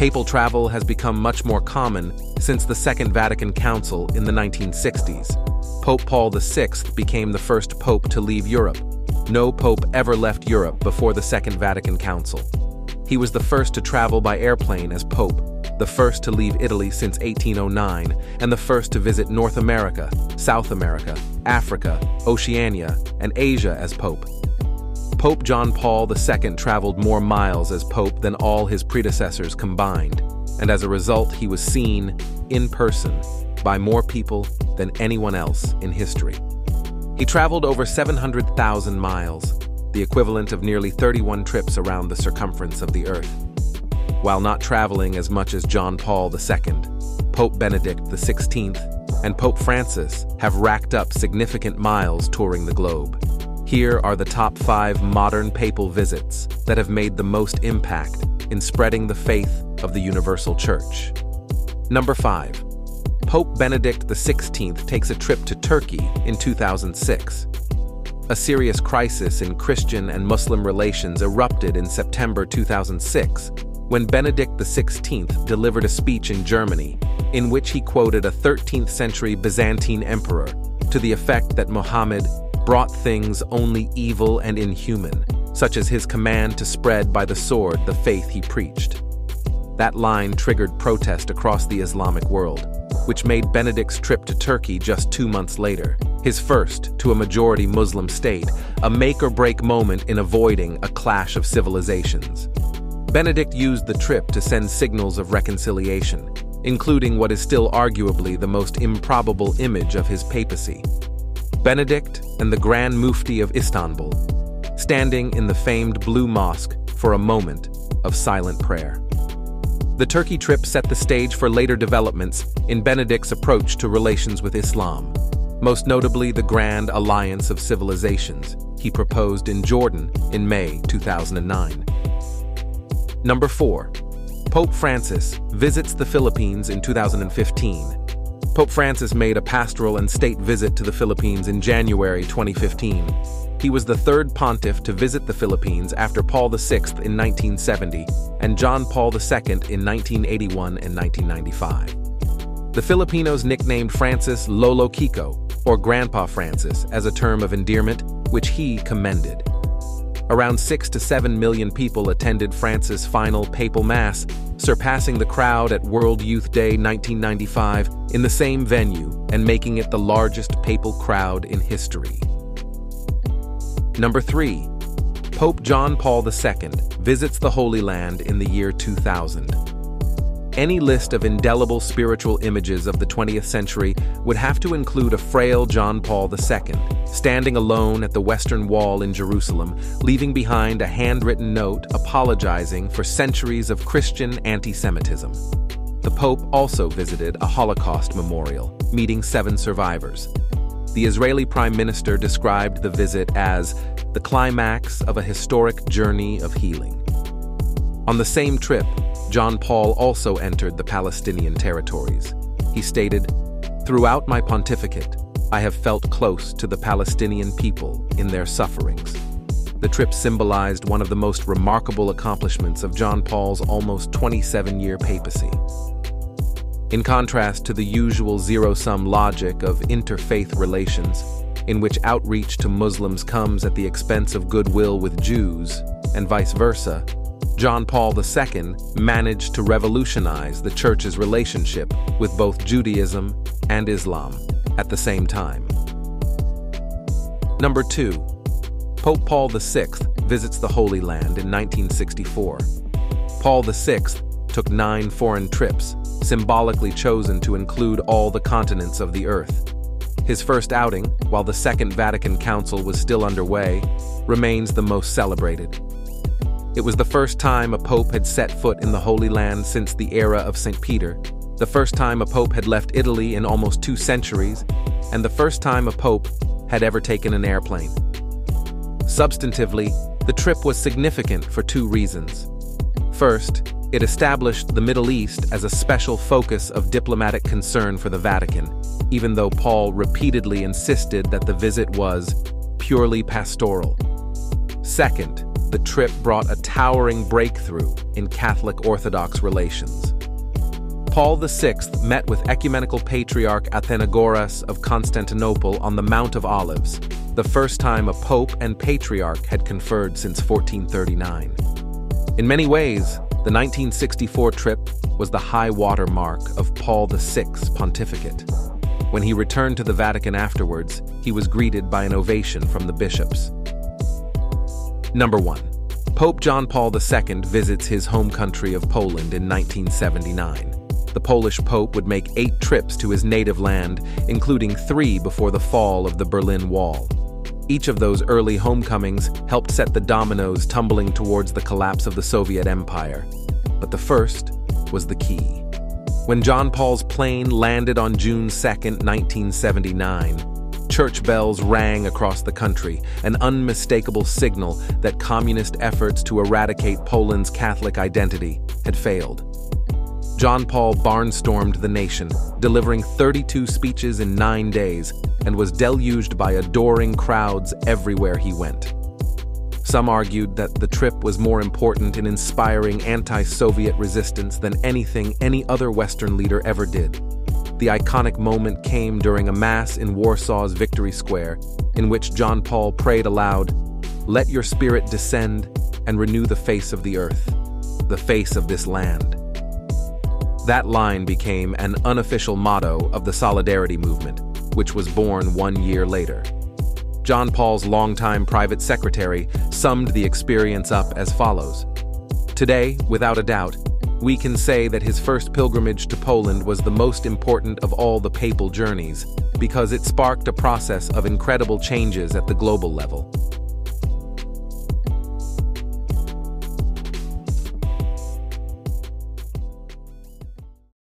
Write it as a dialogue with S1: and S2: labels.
S1: Papal travel has become much more common since the Second Vatican Council in the 1960s. Pope Paul VI became the first pope to leave Europe. No pope ever left Europe before the Second Vatican Council. He was the first to travel by airplane as pope, the first to leave Italy since 1809, and the first to visit North America, South America, Africa, Oceania, and Asia as pope. Pope John Paul II traveled more miles as pope than all his predecessors combined, and as a result he was seen, in person, by more people than anyone else in history. He traveled over 700,000 miles, the equivalent of nearly 31 trips around the circumference of the Earth. While not traveling as much as John Paul II, Pope Benedict XVI and Pope Francis have racked up significant miles touring the globe. Here are the top 5 modern papal visits that have made the most impact in spreading the faith of the Universal Church. Number 5. Pope Benedict XVI takes a trip to Turkey in 2006. A serious crisis in Christian and Muslim relations erupted in September 2006 when Benedict XVI delivered a speech in Germany in which he quoted a 13th century Byzantine emperor to the effect that Muhammad brought things only evil and inhuman, such as his command to spread by the sword the faith he preached. That line triggered protest across the Islamic world, which made Benedict's trip to Turkey just 2 months later, his first to a majority Muslim state, a make-or-break moment in avoiding a clash of civilizations. Benedict used the trip to send signals of reconciliation, including what is still arguably the most improbable image of his papacy: Benedict and the Grand Mufti of Istanbul, standing in the famed Blue Mosque for a moment of silent prayer. The Turkey trip set the stage for later developments in Benedict's approach to relations with Islam, most notably the Grand Alliance of Civilizations he proposed in Jordan in May 2009. Number 4. Pope Francis visits the Philippines in 2015. Pope Francis made a pastoral and state visit to the Philippines in January 2015. He was the third pontiff to visit the Philippines after Paul VI in 1970 and John Paul II in 1981 and 1995. The Filipinos nicknamed Francis Lolo Kiko, or Grandpa Francis, as a term of endearment, which he commended. Around 6 to 7 million people attended Francis' final papal mass, surpassing the crowd at World Youth Day 1995 in the same venue and making it the largest papal crowd in history. Number 3. Pope John Paul II visits the Holy Land in the year 2000. Any list of indelible spiritual images of the 20th century would have to include a frail John Paul II, standing alone at the Western Wall in Jerusalem, leaving behind a handwritten note apologizing for centuries of Christian anti-Semitism. The Pope also visited a Holocaust memorial, meeting 7 survivors. The Israeli Prime Minister described the visit as the climax of a historic journey of healing. On the same trip, John Paul also entered the Palestinian territories. He stated, "Throughout my pontificate, I have felt close to the Palestinian people in their sufferings." The trip symbolized one of the most remarkable accomplishments of John Paul's almost 27-year papacy. In contrast to the usual zero-sum logic of interfaith relations, in which outreach to Muslims comes at the expense of goodwill with Jews, and vice versa, John Paul II managed to revolutionize the Church's relationship with both Judaism and Islam at the same time. Number 2. Pope Paul VI visits the Holy Land in 1964. Paul VI took 9 foreign trips, symbolically chosen to include all the continents of the earth. His first outing, while the Second Vatican Council was still underway, remains the most celebrated. It was the first time a pope had set foot in the Holy Land since the era of St. Peter, the first time a pope had left Italy in almost 2 centuries, and the first time a pope had ever taken an airplane. Substantively, the trip was significant for 2 reasons. First, it established the Middle East as a special focus of diplomatic concern for the Vatican, even though Paul repeatedly insisted that the visit was purely pastoral. Second, the trip brought a towering breakthrough in Catholic-Orthodox relations. Paul VI met with Ecumenical Patriarch Athenagoras of Constantinople on the Mount of Olives, the first time a pope and patriarch had conferred since 1439. In many ways, the 1964 trip was the high water mark of Paul VI's pontificate. When he returned to the Vatican afterwards, he was greeted by an ovation from the bishops. Number 1. Pope John Paul II visits his home country of Poland in 1979. The Polish Pope would make 8 trips to his native land, including 3 before the fall of the Berlin Wall. Each of those early homecomings helped set the dominoes tumbling towards the collapse of the Soviet Empire. But the first was the key. When John Paul's plane landed on June 2, 1979, church bells rang across the country, an unmistakable signal that communist efforts to eradicate Poland's Catholic identity had failed. John Paul barnstormed the nation, delivering 32 speeches in 9 days, and was deluged by adoring crowds everywhere he went. Some argued that the trip was more important in inspiring anti-Soviet resistance than anything any other Western leader ever did. The iconic moment came during a mass in Warsaw's Victory Square, in which John Paul prayed aloud, "Let your spirit descend and renew the face of the earth, the face of this land." That line became an unofficial motto of the Solidarity movement, which was born 1 year later. John Paul's longtime private secretary summed the experience up as follows. Today, without a doubt, we can say that his first pilgrimage to Poland was the most important of all the papal journeys because it sparked a process of incredible changes at the global level.